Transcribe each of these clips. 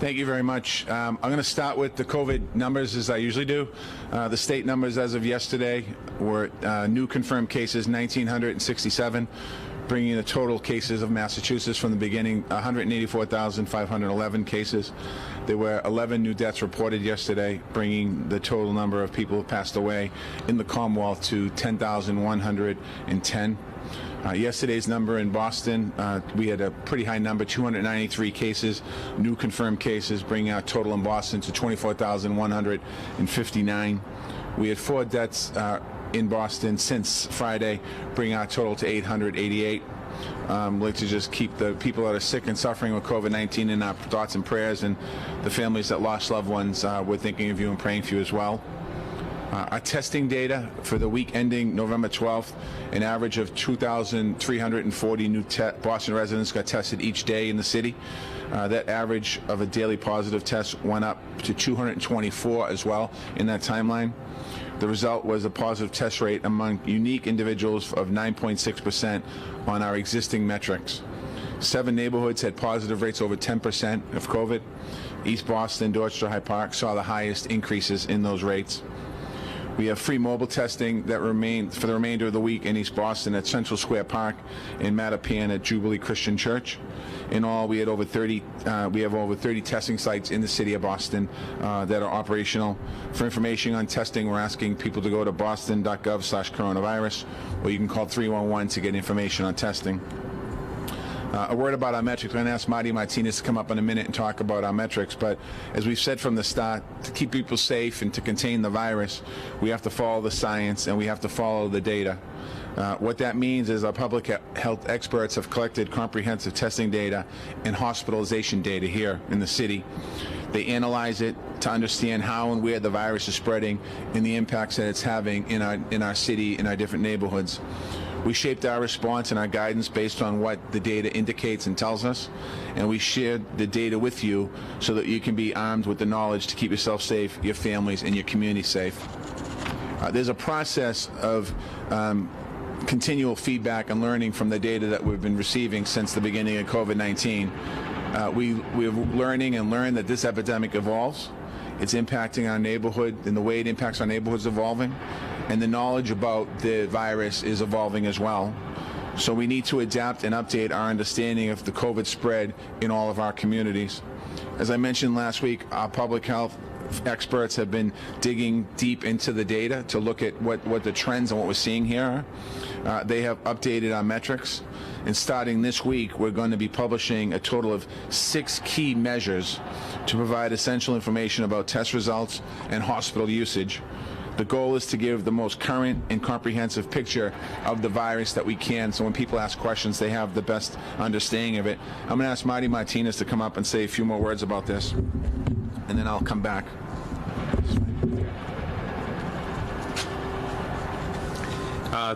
Thank you very much. I'm going to start with the COVID numbers as I usually do. The state numbers as of yesterday were new confirmed cases 1,967, bringing the total cases of Massachusetts from the beginning 184,511 cases. There were 11 new deaths reported yesterday, bringing the total number of people who passed away in the Commonwealth to 10,110. Yesterday's number in Boston, we had a pretty high number, 293 cases, new confirmed cases, bringing our total in Boston to 24,159. We had 4 deaths in Boston since Friday, bringing our total to 888. I'd like to just keep the people that are sick and suffering with COVID-19 in our thoughts and prayers, and the families that lost loved ones, we're thinking of you and praying for you as well. Our testing data for the week ending November 12th, an average of 2,340 new Boston residents got tested each day in the city. That average of a daily positive test went up to 224 as well in that timeline. The result was a positive test rate among unique individuals of 9.6% on our existing metrics. 7 neighborhoods had positive rates over 10% of COVID. East Boston, Dorchester, Hyde Park saw the highest increases in those rates. We have free mobile testing that remains for the remainder of the week in East Boston at Central Square Park, in Mattapan at Jubilee Christian Church. In all, we had over 30. We have over 30 testing sites in the city of Boston that are operational. For information on testing, we're asking people to go to boston.gov/coronavirus, or you can call 311 to get information on testing. A word about our metrics. I'm going to ask Martinez to come up in a minute and talk about our metrics, but as we've said from the start, to keep people safe and to contain the virus, we have to follow the science and we have to follow the data. What that means is our public health experts have collected comprehensive testing data and hospitalization data here in the city. They analyze it to understand how and where the virus is spreading and the impacts that it's having in our city, in our different neighborhoods. We shaped our response and our guidance based on what the data indicates and tells us, and we shared the data with you so that you can be armed with the knowledge to keep yourself safe, your families, and your community safe. There's a process of continual feedback and learning from the data that we've been receiving since the beginning of COVID-19. We're learning and learn that this epidemic evolves. It's impacting our neighborhood, and the way it impacts our neighborhood is evolving, and the knowledge about the virus is evolving as well. So we need to adapt and update our understanding of the COVID spread in all of our communities. As I mentioned last week, our public health experts have been digging deep into the data to look at what the trends and what we're seeing here are. They have updated our metrics, and starting this week, we're going to be publishing a total of 6 key measures to provide essential information about test results and hospital usage. The goal is to give the most current and comprehensive picture of the virus that we can, so when people ask questions, they have the best understanding of it. I'm going to ask Martinez to come up and say a few more words about this, and then I'll come back.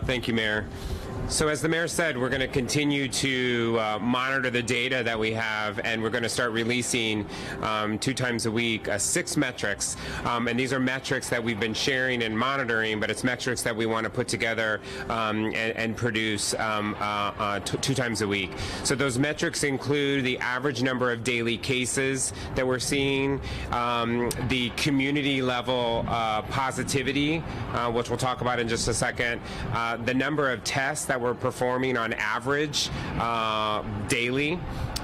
Thank you, Mayor. So as the mayor said, we're going to continue to monitor the data that we have, and we're going to start releasing 2 times a week 6 metrics. And these are metrics that we've been sharing and monitoring, but it's metrics that we want to put together and produce 2 times a week. So those metrics include the average number of daily cases that we're seeing, the community level positivity, which we'll talk about in just a second, the number of tests that we're performing on average daily,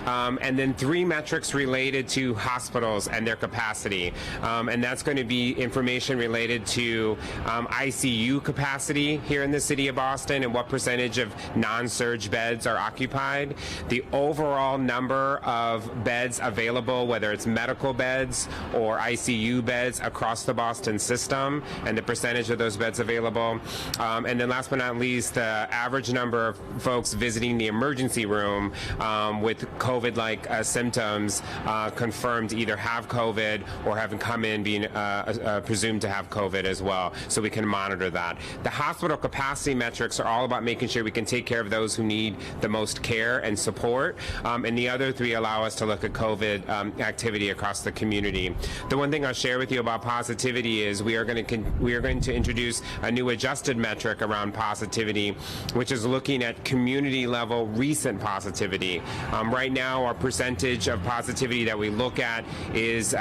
and then 3 metrics related to hospitals and their capacity, and that's going to be information related to ICU capacity here in the city of Boston and what percentage of non-surge beds are occupied, the overall number of beds available, whether it's medical beds or ICU beds across the Boston system, and the percentage of those beds available, and then last but not least, the average number of folks visiting the emergency room with COVID-like symptoms confirmed to either have COVID or have come in being presumed to have COVID as well, so we can monitor that. The hospital capacity metrics are all about making sure we can take care of those who need the most care and support, and the other 3 allow us to look at COVID activity across the community. The one thing I'll share with you about positivity is we are going to introduce a new adjusted metric around positivity, which is looking at community level recent positivity. Right now, our percentage of positivity that we look at is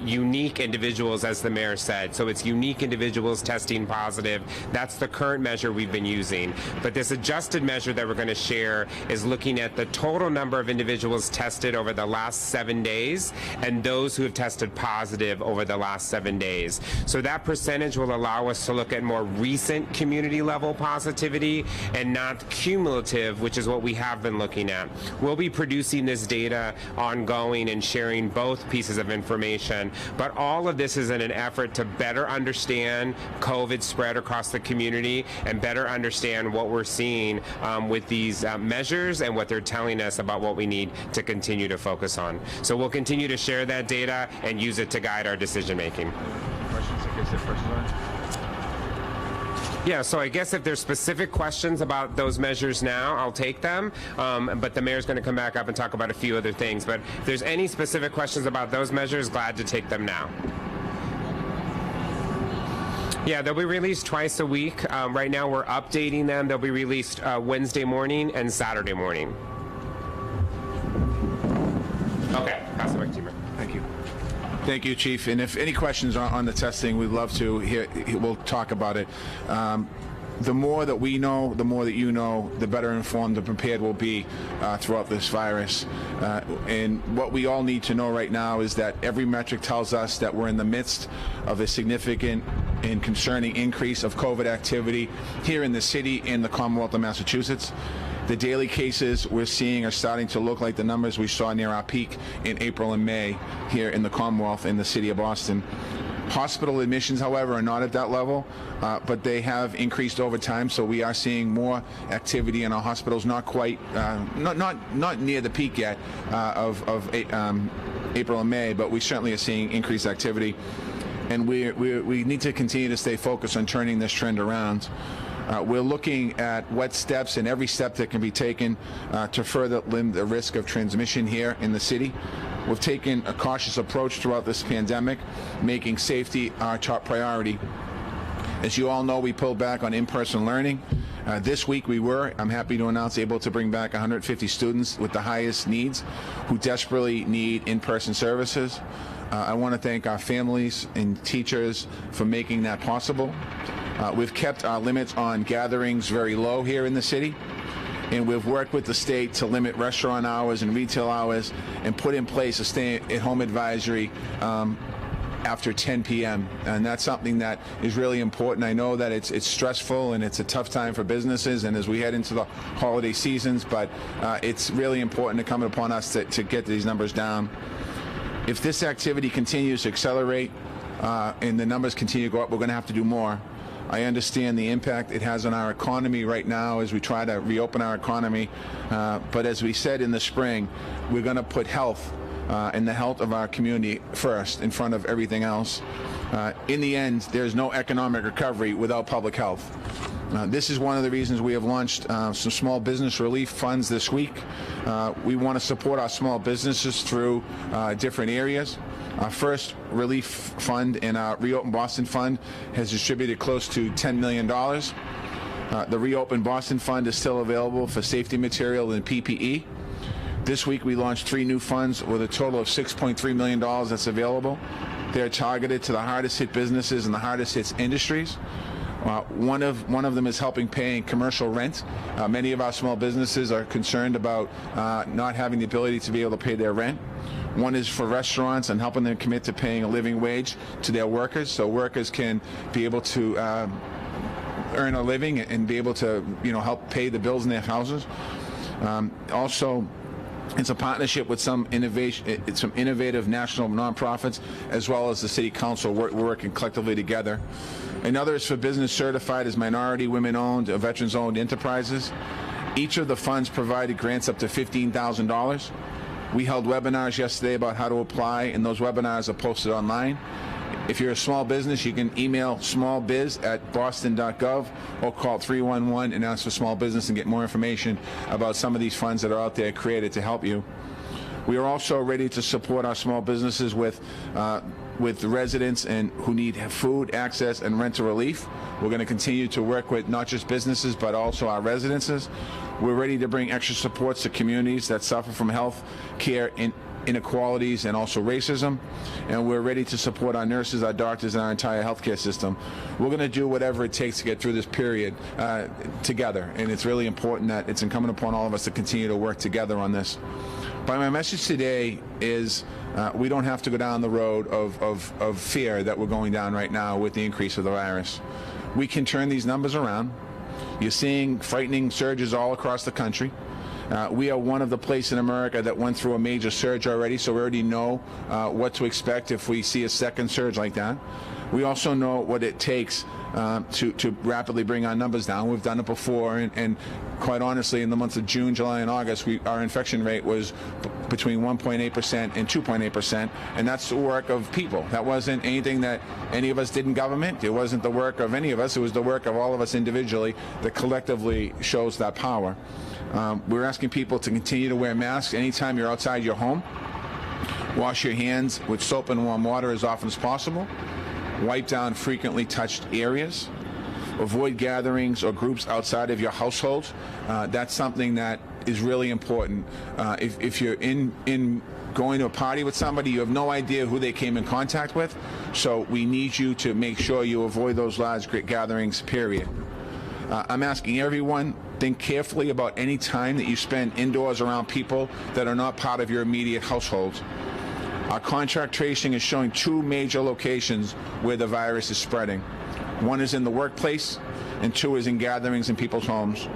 unique individuals, as the mayor said. So it's unique individuals testing positive. That's the current measure we've been using. But this adjusted measure that we're going to share is looking at the total number of individuals tested over the last 7 days and those who have tested positive over the last 7 days. So that percentage will allow us to look at more recent community level positivity and not cumulative, which is what we have been looking at. We'll be producing this data ongoing and sharing both pieces of information, but all of this is in an effort to better understand COVID spread across the community and better understand what we're seeing with these measures and what they're telling us about what we need to continue to focus on. So we'll continue to share that data and use it to guide our decision making. Questions? I guess the first one. Yeah, so I guess if there's specific questions about those measures now, I'll take them. But the mayor's going to come back up and talk about a few other things. But if there's any specific questions about those measures, glad to take them now. Yeah, they'll be released twice a week. Right now we're updating them. They'll be released Wednesday morning and Saturday morning. Okay, pass it back to you, Mayor. Thank you. Thank you, Chief. And if any questions on the testing, we'd love to hear. We'll talk about it. The more that we know, the more that you know, the better informed and prepared we'll be throughout this virus. And what we all need to know right now is that every metric tells us that we're in the midst of a significant and concerning increase of COVID activity here in the city and the Commonwealth of Massachusetts. The daily cases we're seeing are starting to look like the numbers we saw near our peak in April and May here in the Commonwealth in the city of Boston. Hospital admissions, however, are not at that level, but they have increased over time, so we are seeing more activity in our hospitals, not quite, not near the peak yet of April and May, but we certainly are seeing increased activity. And we need to continue to stay focused on turning this trend around. We're looking at what steps and every step that can be taken to further limit the risk of transmission here in the city. We've taken a cautious approach throughout this pandemic, making safety our top priority. As you all know, we pulled back on in-person learning. This week we were, I'm happy to announce, able to bring back 150 students with the highest needs who desperately need in-person services. I want to thank our families and teachers for making that possible. We've kept our limits on gatherings very low here in the city, and we've worked with the state to limit restaurant hours and retail hours and put in place a stay-at-home advisory after 10 p.m. And that's something that is really important. I know that it's stressful and it's a tough time for businesses and as we head into the holiday seasons, but it's really important to come upon us to get these numbers down. If this activity continues to accelerate and the numbers continue to go up, we're going to have to do more. I understand the impact it has on our economy right now as we try to reopen our economy, but as we said in the spring, we're going to put health and the health of our community first in front of everything else. In the end, there's no economic recovery without public health. This is one of the reasons we have launched some small business relief funds this week. We want to support our small businesses through different areas. Our first relief fund and our Reopen Boston Fund has distributed close to $10 million. The Reopen Boston Fund is still available for safety material and PPE. This week we launched 3 new funds with a total of $6.3 million that's available. They're targeted to the hardest hit businesses and the hardest hit industries. One of them is helping paying commercial rent. Many of our small businesses are concerned about not having the ability to be able to pay their rent. One is for restaurants and helping them commit to paying a living wage to their workers, so workers can be able to earn a living and be able to, help pay the bills in their houses. Also, it's a partnership with some innovative national nonprofits, as well as the City Council. We're working collectively together. Another is for business certified as minority, women-owned, or veterans-owned enterprises. Each of the funds provided grants up to $15,000. We held webinars yesterday about how to apply, and those webinars are posted online. If you're a small business, you can email smallbiz@boston.gov or call 311 and ask for small business and get more information about some of these funds that are out there created to help you. We are also ready to support our small businesses with with the residents and who need food, access, and rental relief. We're going to continue to work with not just businesses, but also our residences. We're ready to bring extra supports to communities that suffer from health care inequalities and also racism, and we're ready to support our nurses, our doctors, and our entire healthcare system. We're going to do whatever it takes to get through this period together, and it's really important that it's incumbent upon all of us to continue to work together on this. But my message today is we don't have to go down the road of fear that we're going down right now with the increase of the virus. We can turn these numbers around. You're seeing frightening surges all across the country. We are one of the places in America that went through a major surge already, so we already know what to expect if we see a second surge like that. We also know what it takes to rapidly bring our numbers down. We've done it before, and quite honestly, in the months of June, July, and August, our infection rate was between 1.8% and 2.8%, and that's the work of people. That wasn't anything that any of us did in government. It wasn't the work of any of us. It was the work of all of us individually that collectively shows that power. We're asking people to continue to wear masks anytime you're outside your home. Wash your hands with soap and warm water as often as possible. Wipe down frequently touched areas. Avoid gatherings or groups outside of your household. That's something that is really important. If you're in going to a party with somebody, you have no idea who they came in contact with, so we need you to make sure you avoid those large gatherings, period. I'm asking everyone, think carefully about any time that you spend indoors around people that are not part of your immediate household. Our contact tracing is showing two major locations where the virus is spreading. One is in the workplace, and two is in gatherings in people's homes.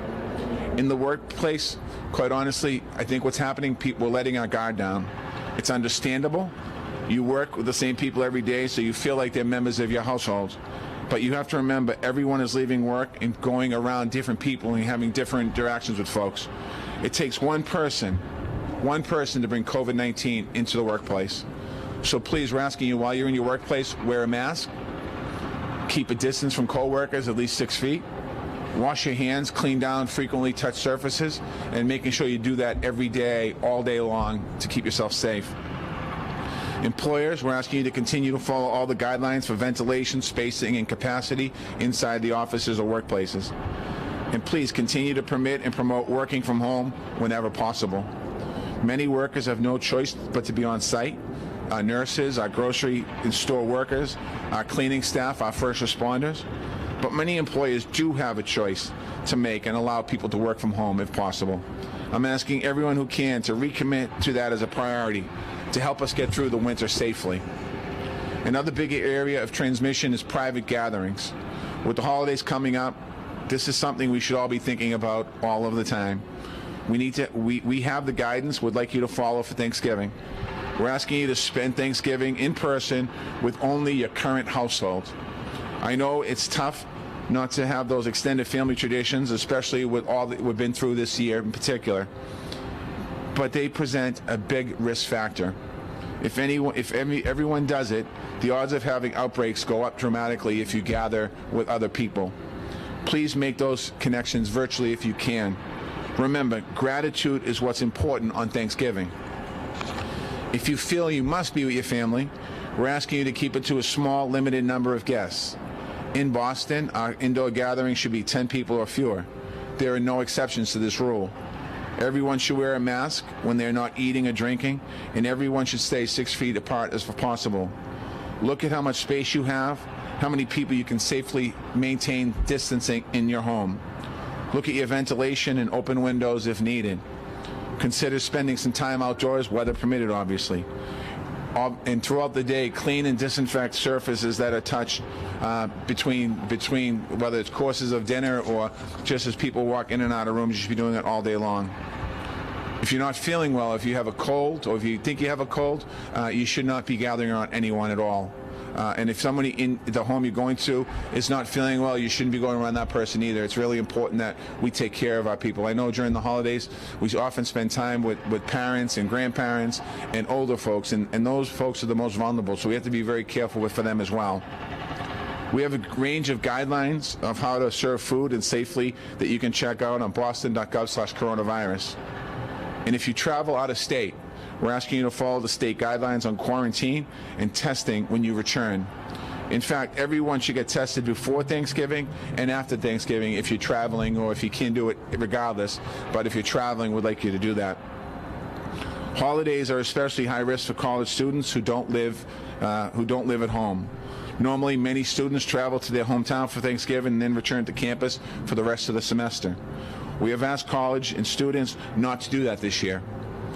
In the workplace, quite honestly, I think what's happening, people are letting our guard down. It's understandable. You work with the same people every day, so you feel like they're members of your household. But you have to remember, everyone is leaving work and going around different people and having different interactions with folks. It takes one person to bring COVID-19 into the workplace. So please, we're asking you, while you're in your workplace, wear a mask, keep a distance from coworkers, at least 6 feet, wash your hands, clean down frequently touched surfaces, and making sure you do that every day, all day long, to keep yourself safe. Employers, we're asking you to continue to follow all the guidelines for ventilation, spacing, and capacity inside the offices or workplaces. And please continue to permit and promote working from home whenever possible. Many workers have no choice but to be on site. Our nurses, our grocery and store workers, our cleaning staff, our first responders. But many employers do have a choice to make and allow people to work from home if possible. I'm asking everyone who can to recommit to that as a priority to help us get through the winter safely. Another big area of transmission is private gatherings. With the holidays coming up, this is something we should all be thinking about all of the time. We have the guidance we'd like you to follow for Thanksgiving. We're asking you to spend Thanksgiving in person with only your current household. I know it's tough not to have those extended family traditions, especially with all that we've been through this year in particular, but they present a big risk factor. If everyone does it, the odds of having outbreaks go up dramatically if you gather with other people. Please make those connections virtually if you can. Remember, gratitude is what's important on Thanksgiving. If you feel you must be with your family, we're asking you to keep it to a small, limited number of guests. In Boston, our indoor gathering should be 10 people or fewer. There are no exceptions to this rule. Everyone should wear a mask when they're not eating or drinking, and everyone should stay 6 feet apart as possible. Look at how much space you have, how many people you can safely maintain distancing in your home. Look at your ventilation and open windows if needed. Consider spending some time outdoors, weather permitted, obviously. And throughout the day, clean and disinfect surfaces that are touched between whether it's courses of dinner or just as people walk in and out of rooms. You should be doing it all day long. If you're not feeling well, if you have a cold or if you think you have a cold, you should not be gathering around anyone at all. And if somebody in the home you're going to is not feeling well, you shouldn't be going around that person either. It's really important that we take care of our people. I know during the holidays, we often spend time with parents and grandparents and older folks, and those folks are the most vulnerable, so we have to be very careful for them as well. We have a range of guidelines of how to serve food and safely that you can check out on boston.gov/coronavirus. And if you travel out of state, We're asking you to follow the state guidelines on quarantine and testing when you return. In fact, everyone should get tested before Thanksgiving and after Thanksgiving if you're traveling, or if you can do it regardless, but if you're traveling, we'd like you to do that. Holidays are especially high risk for college students who don't live at home. Normally, many students travel to their hometown for Thanksgiving and then return to campus for the rest of the semester. We have asked college and students not to do that this year.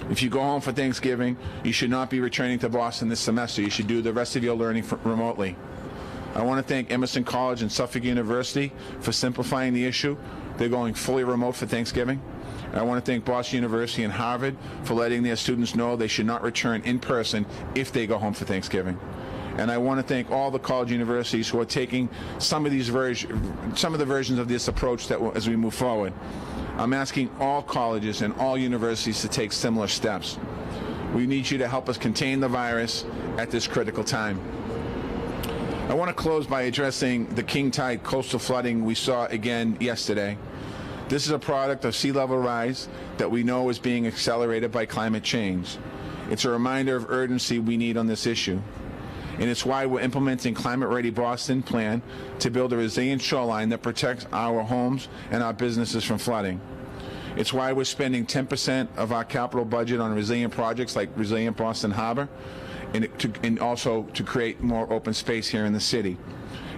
If you go home for Thanksgiving, you should not be returning to Boston this semester. You should do the rest of your learning remotely. I want to thank Emerson College and Suffolk University for simplifying the issue. They're going fully remote for Thanksgiving. I want to thank Boston University and Harvard for letting their students know they should not return in person if they go home for Thanksgiving. And I want to thank all the college universities who are taking some of the versions of this approach as we move forward. I'm asking all colleges and all universities to take similar steps. We need you to help us contain the virus at this critical time. I want to close by addressing the king tide coastal flooding we saw again yesterday. This is a product of sea level rise that we know is being accelerated by climate change. It's a reminder of urgency we need on this issue. And it's why we're implementing Climate Ready Boston plan to build a resilient shoreline that protects our homes and our businesses from flooding. It's why we're spending 10% of our capital budget on resilient projects like Resilient Boston Harbor, and also to create more open space here in the city.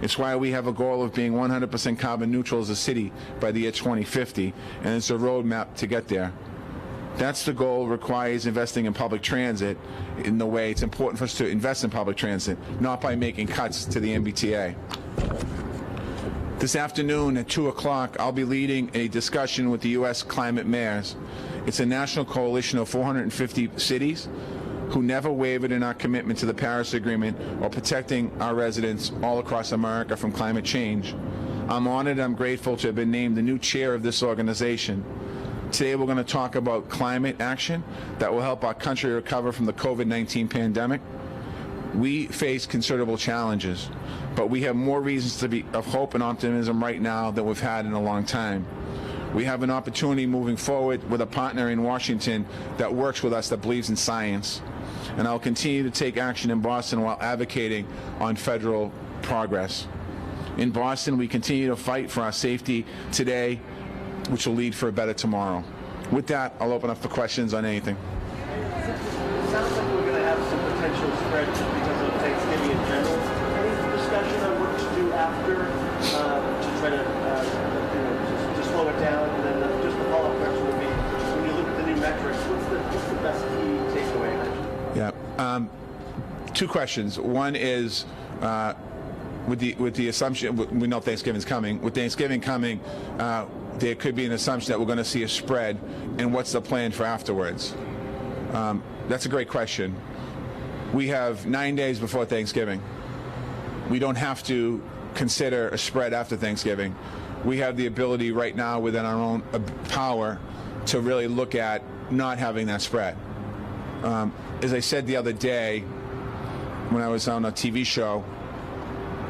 It's why we have a goal of being 100% carbon neutral as a city by the year 2050, and it's a roadmap to get there. That's the goal. Requires investing in public transit in the way it's important for us to invest in public transit, not by making cuts to the MBTA. This afternoon at 2 o'clock, I'll be leading a discussion with the U.S. climate mayors. It's a national coalition of 450 cities who never wavered in our commitment to the Paris Agreement or protecting our residents all across America from climate change. I'm honored and I'm grateful to have been named the new chair of this organization. Today we're going to talk about climate action that will help our country recover from the COVID-19 pandemic. We face considerable challenges, but we have more reasons to be of hope and optimism right now than we've had in a long time. We have an opportunity moving forward with a partner in Washington that works with us, that believes in science. And I'll continue to take action in Boston while advocating on federal progress. In Boston, we continue to fight for our safety today, which will lead for a better tomorrow. With that, I'll open up for questions on anything. It sounds like we're going to have some potential spread just because of Thanksgiving in general. Any discussion on what to do after to try to slow it down? And then just the follow-up question would be, when you look at the new metrics, what's the best key takeaway? Yeah, two questions. One is with the assumption, we know Thanksgiving's coming. With Thanksgiving coming, there could be an assumption that we're going to see a spread, and what's the plan for afterwards? That's a great question. We have 9 days before Thanksgiving. We don't have to consider a spread after Thanksgiving. We have the ability right now within our own power to really look at not having that spread. As I said the other day when I was on a TV show,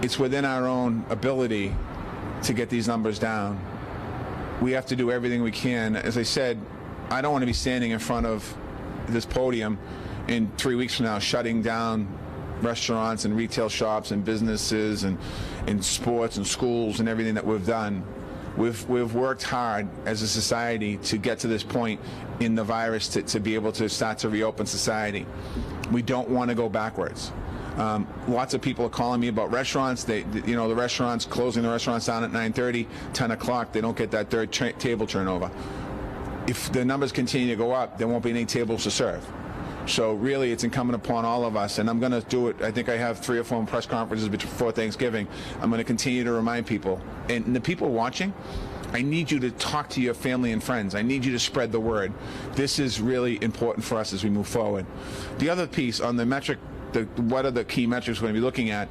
it's within our own ability to get these numbers down. We have to do everything we can. As I said, I don't want to be standing in front of this podium in 3 weeks from now shutting down restaurants and retail shops and businesses and sports and schools and everything that we've done. We've worked hard as a society to get to this point in the virus to be able to start to reopen society. We don't want to go backwards. Lots of people are calling me about restaurants. The restaurants, closing the restaurants down at 9:30, 10 o'clock, they don't get that third table turnover. If the numbers continue to go up, there won't be any tables to serve. So really, it's incumbent upon all of us, and I'm going to do it. I think I have 3 or 4 press conferences before Thanksgiving. I'm going to continue to remind people. And the people watching, I need you to talk to your family and friends. I need you to spread the word. This is really important for us as we move forward. The other piece on the metric, what are the key metrics we're going to be looking at?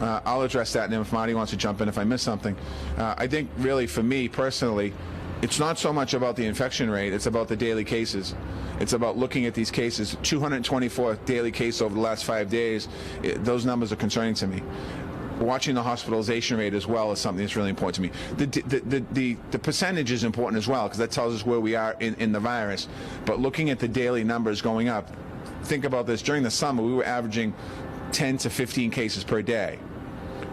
I'll address that, and then if Marty wants to jump in if I miss something. I think really for me personally, it's not so much about the infection rate, it's about the daily cases. It's about looking at these cases. 224 daily cases over the last 5 days, those numbers are concerning to me. Watching the hospitalization rate as well is something that's really important to me. The percentage is important as well because that tells us where we are in the virus. But looking at the daily numbers going up, think about this, during the summer, we were averaging 10 to 15 cases per day.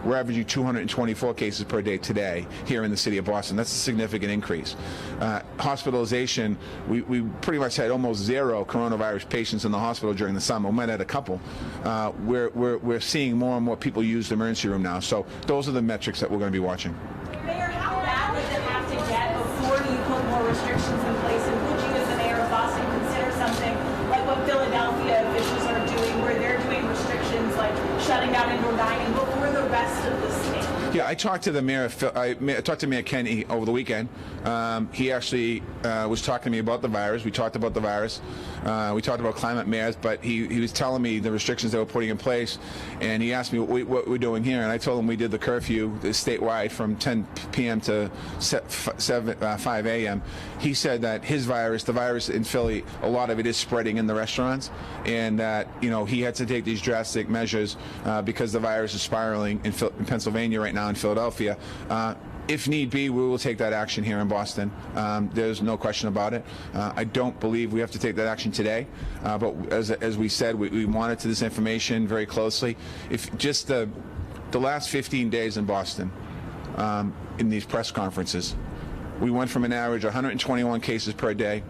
We're averaging 224 cases per day today here in the city of Boston. That's a significant increase. Hospitalization, we pretty much had almost zero coronavirus patients in the hospital during the summer. We might have had a couple. We're seeing more and more people use the emergency room now. So those are the metrics that we're going to be watching. Mayor, how bad does it have to get before you put more restrictions in place? And would you, as the mayor of Boston, consider something like what Philadelphia officials are doing, where they're doing restrictions like shutting down indoor dining before the rest of the state? Yeah, I talked to the mayor. I talked to Mayor Kenny over the weekend. He actually was talking to me about the virus. We talked about the virus. We talked about climate mayors, but he was telling me the restrictions they were putting in place, and he asked me what we're doing here, and I told him we did the curfew statewide from 10 p.m. to 5 a.m. He said that his virus, the virus in Philly, a lot of it is spreading in the restaurants, and that he had to take these drastic measures because the virus is spiraling in Pennsylvania right now, in Philadelphia. If need be, we will take that action here in Boston. There's no question about it. I don't believe we have to take that action today, but as we said, we monitor this information very closely. If just the last 15 days in Boston, in these press conferences, we went from an average of 121 cases per day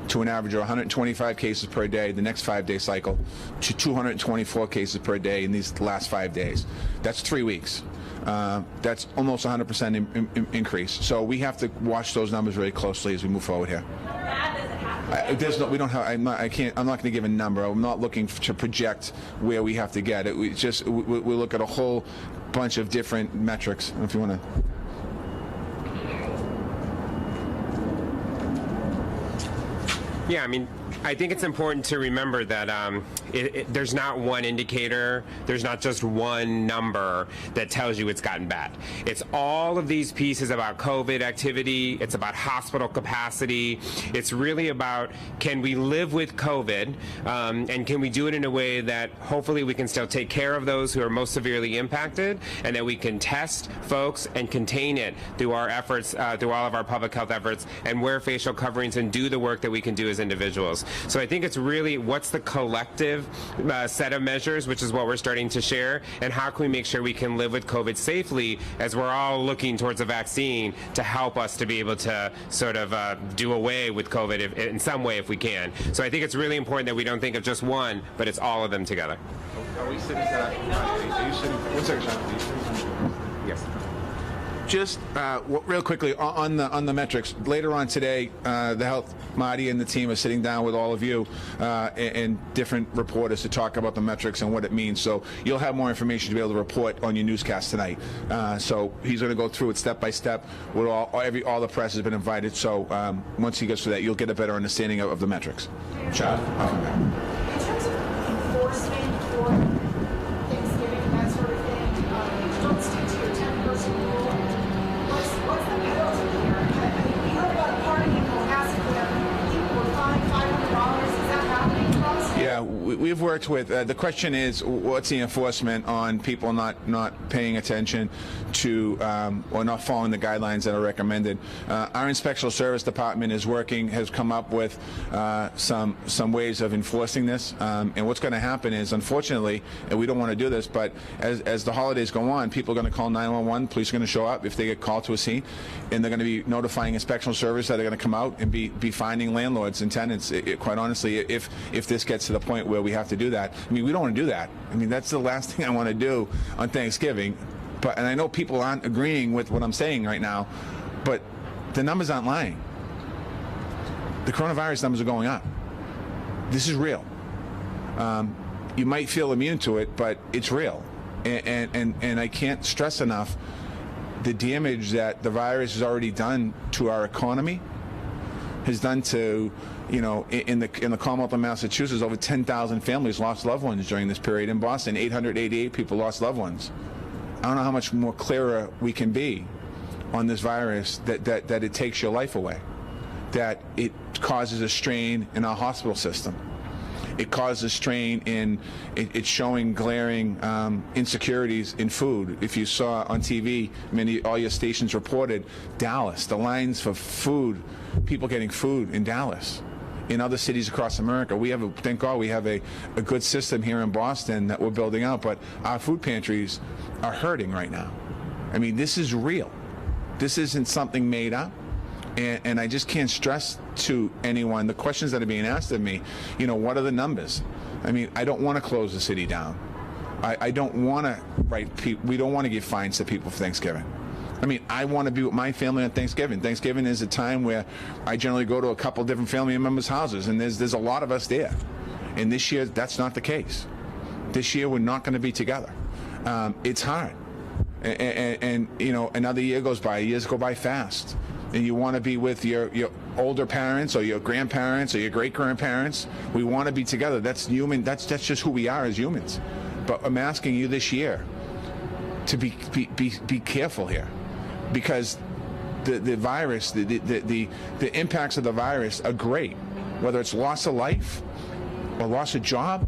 to an average of 125 cases per day the next 5-day cycle to 224 cases per day in these last 5 days. That's 3 weeks. That's almost 100% increase. So we have to watch those numbers very closely as we move forward here. How bad does it have to get? We don't have. I'm not going to give a number. I'm not looking to project where we have to get it. We look at a whole bunch of different metrics. If you want to. Yeah, I mean, I think it's important to remember that there's not one indicator, there's not just one number that tells you it's gotten bad. It's all of these pieces about COVID activity, it's about hospital capacity, it's really about can we live with COVID, and can we do it in a way that hopefully we can still take care of those who are most severely impacted, and that we can test folks and contain it through our efforts, through all of our public health efforts, and wear facial coverings and do the work that we can do as individuals. So I think it's really what's the collective set of measures, which is what we're starting to share, and how can we make sure we can live with COVID safely as we're all looking towards a vaccine to help us to be able to sort of do away with COVID in some way if we can. So I think it's really important that we don't think of just one, but it's all of them together. Are we sitting are you sitting? One second, Sean. Yes. Just real quickly on the metrics. Later on today, the health Marty and the team are sitting down with all of you and different reporters to talk about the metrics and what it means. So you'll have more information to be able to report on your newscast tonight. So he's going to go through it step by step. With all the press has been invited. So once he gets through that, you'll get a better understanding of the metrics. Sean, I'll come back. In terms of enforcement for Thanksgiving and that sort of thing, you don't stick to your 10-person rule. What's the penalty here? I mean, we heard about a party in Cohasset where people were fined $500. Is that happening in Boston? Yeah, we've worked with. The question is, what's the enforcement on people not paying attention to or not following the guidelines that are recommended? Our inspectional service department has come up with some ways of enforcing this. And what's going to happen is, unfortunately, and we don't want to do this, but as the holidays go on, people are going to call 911. Police are going to show up if they get called to a scene, and they're going to be notifying inspectional service that are going to come out and be finding landlords and tenants. Quite honestly, if this gets to the point where we have to do that, I mean, we don't want to do that. I mean, that's the last thing I want to do on Thanksgiving. And I know people aren't agreeing with what I'm saying right now, but the numbers aren't lying. The coronavirus numbers are going up. This is real. You might feel immune to it, but it's real. And I can't stress enough the damage that the virus has already done to our economy, has done to, in the Commonwealth of Massachusetts, over 10,000 families lost loved ones during this period. In Boston, 888 people lost loved ones. I don't know how much more clearer we can be on this virus, that it takes your life away, that it causes a strain in our hospital system. It causes strain in, it's showing glaring insecurities in food. If you saw on TV, all your stations reported Dallas, the lines for food, people getting food in Dallas. in other cities across America. Thank God we have a good system here in Boston that we're building out, but our food pantries are hurting right now. I mean, this is real. This isn't something made up. And I just can't stress to anyone the questions that are being asked of me, what are the numbers? I mean, I don't want to close the city down. I don't want to we don't want to give fines to people for Thanksgiving. I mean, I want to be with my family on Thanksgiving. Thanksgiving is a time where I generally go to a couple different family members' houses, and there's a lot of us there. And this year, that's not the case. This year, we're not going to be together. It's hard. And another year goes by. Years go by fast. And you want to be with your older parents or your grandparents or your great-grandparents. We want to be together. That's human. That's just who we are as humans. But I'm asking you this year to be careful here, because the virus, the impacts of the virus are great. Whether it's loss of life, or loss of job,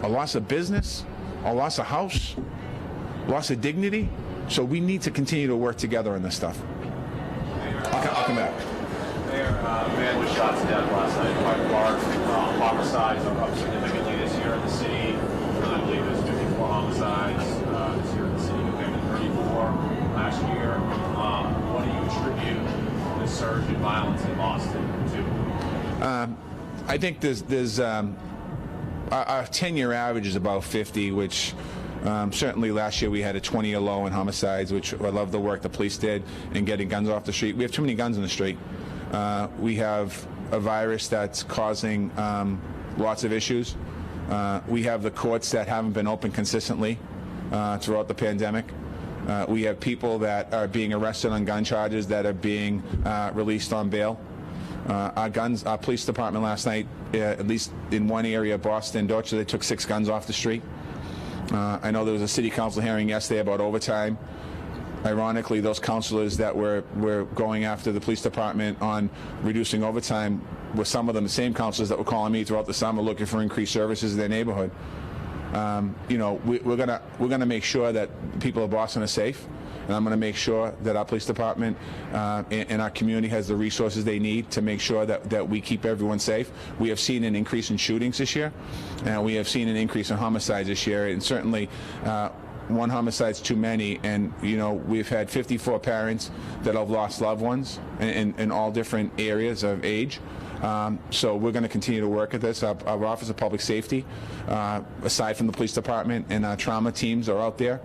or loss of business, or loss of house, loss of dignity. So we need to continue to work together on this stuff. I'll come back. Mayor, a man was shot to death last night in Hyde Park. Homicides are up significantly this year in the city. I believe there's 54 homicides this year in the city compared to 34 last year. What do you attribute the surge in violence in Boston to? I think there's our 10-year average is about 50, which certainly last year we had a 20-year low in homicides, which I love the work the police did in getting guns off the street. We have too many guns in the street. We have a virus that's causing lots of issues. We have the courts that haven't been open consistently throughout the pandemic. We have people that are being arrested on gun charges that are being released on bail. Our police department last night, at least in one area of Boston, Dorchester, they took 6 guns off the street. I know there was a city council hearing yesterday about overtime. Ironically, those councilors that were going after the police department on reducing overtime were some of them the same councilors that were calling me throughout the summer looking for increased services in their neighborhood. We're gonna make sure that people of Boston are safe, and I'm going to make sure that our police department and our community has the resources they need to make sure that we keep everyone safe. We have seen an increase in shootings this year, and we have seen an increase in homicides this year, and certainly one homicide's too many. And we've had 54 parents that have lost loved ones in all different areas of age. So we're going to continue to work at this. Our Office of Public Safety, aside from the police department, and our trauma teams are out there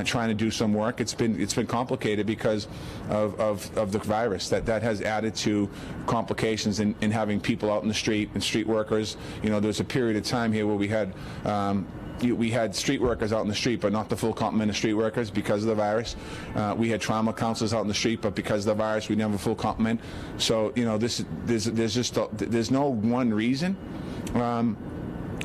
trying to do some work. It's been complicated because of the virus. That has added to complications in having people out in the street and street workers. There's a period of time here where we had street workers out in the street, but not the full complement of street workers because of the virus. We had trauma counselors out in the street, but because of the virus, we didn't have a full complement. So, there's no one reason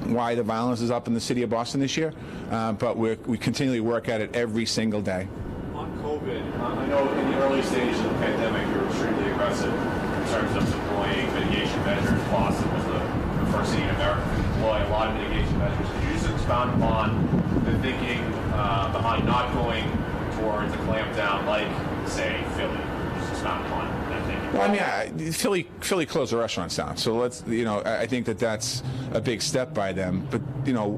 why the violence is up in the city of Boston this year, but we continually work at it every single day. On COVID, I know in the early stages of the pandemic, you were extremely aggressive in terms of deploying mitigation measures. Boston was the first city in America to deploy a lot of mitigation measures. Could you just expound upon the thinking behind not going towards a clampdown like, say, Philly? Just expound upon that thinking. Well, I mean, Philly closed the restaurants down, so I think that's a big step by them. But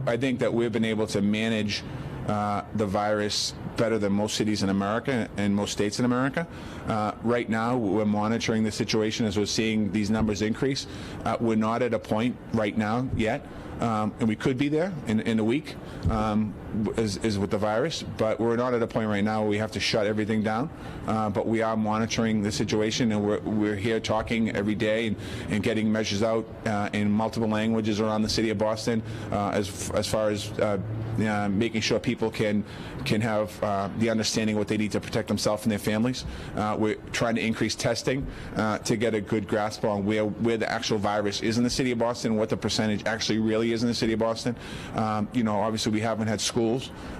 I think that we've been able to manage the virus better than most cities in America and most states in America. Right now, we're monitoring the situation as we're seeing these numbers increase. We're not at a point right now yet, and we could be there in a week is with the virus, but we're not at a point right now where we have to shut everything down. But we are monitoring the situation, and we're here talking every day and getting measures out in multiple languages around the city of Boston as far as making sure people can have the understanding of what they need to protect themselves and their families. We're trying to increase testing to get a good grasp on where the actual virus is in the city of Boston, what the percentage actually really is in the city of Boston. Obviously we haven't had schools.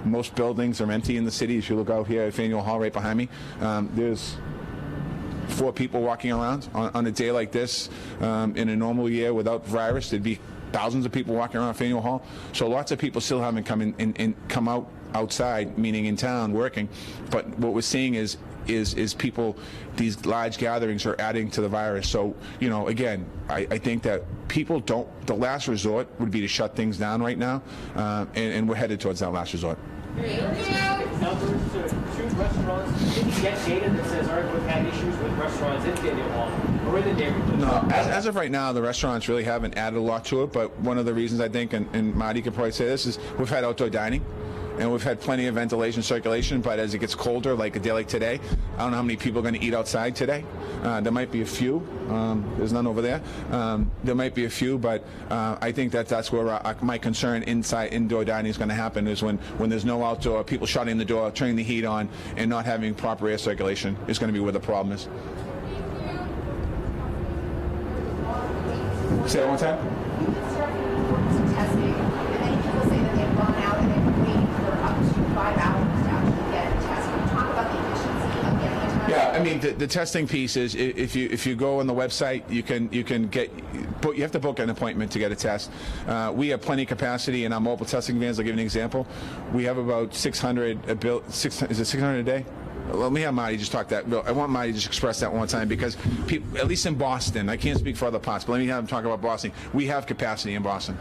Most buildings are empty in the city. If you look out here at Faneuil Hall right behind me, there's 4 people walking around. On a day like this, in a normal year without virus, there'd be thousands of people walking around Faneuil Hall. So lots of people still haven't come out outside, meaning in town, working. But what we're seeing is is people, these large gatherings are adding to the virus. So, you know, again, I think that people don't, the last resort would be to shut things down right now, and we're headed towards that last resort. Numbers to restaurants. Did you get data that says, all right, we've had issues with restaurants in City Hall or in the neighborhood? No, as of right now, the restaurants really haven't added a lot to it, but one of the reasons I think, and Marty could probably say this, is we've had outdoor dining. And we've had plenty of ventilation circulation, but as it gets colder, like a day like today, I don't know how many people are going to eat outside today. There might be a few. There's none over there. There might be a few, but I think that's where my concern indoor dining is going to happen, is when there's no outdoor, people shutting the door, turning the heat on, and not having proper air circulation is going to be where the problem is. Say that one more time. You've been starting importance of testing, and many people say that they've gone out and they've been waiting for up to 5 hours to actually get a test. Can you talk about the efficiency of getting a test? Yeah, I mean the testing piece is if you go on the website, you can get, but you have to book an appointment to get a test. We have plenty of capacity in our mobile testing vans. I'll give you an example. We have about 600 is it 600 a day? Let me have Marty just talk that. I want Marty to just express that one time, because people, at least in Boston, I can't speak for other parts, but let me have him talk about Boston. We have capacity in Boston.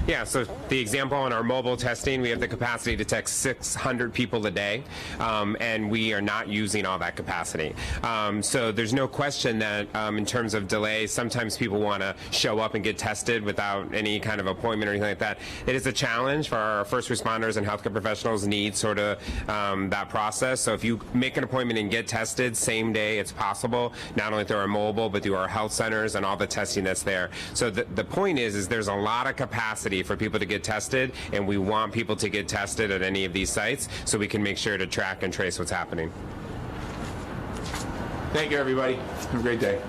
Yeah, so the example on our mobile testing, we have the capacity to test 600 people a day, and we are not using all that capacity. So there's no question that in terms of delay, sometimes people want to show up and get tested without any kind of appointment or anything like that. It is a challenge for our first responders and healthcare professionals need sort of that process. So if you make an appointment and get tested same day, it's possible, not only through our mobile, but through our health centers and all the testing that's there. So the point is there's a lot of capacity for people to get tested, and we want people to get tested at any of these sites so we can make sure to track and trace what's happening. Thank you, everybody. Have a great day.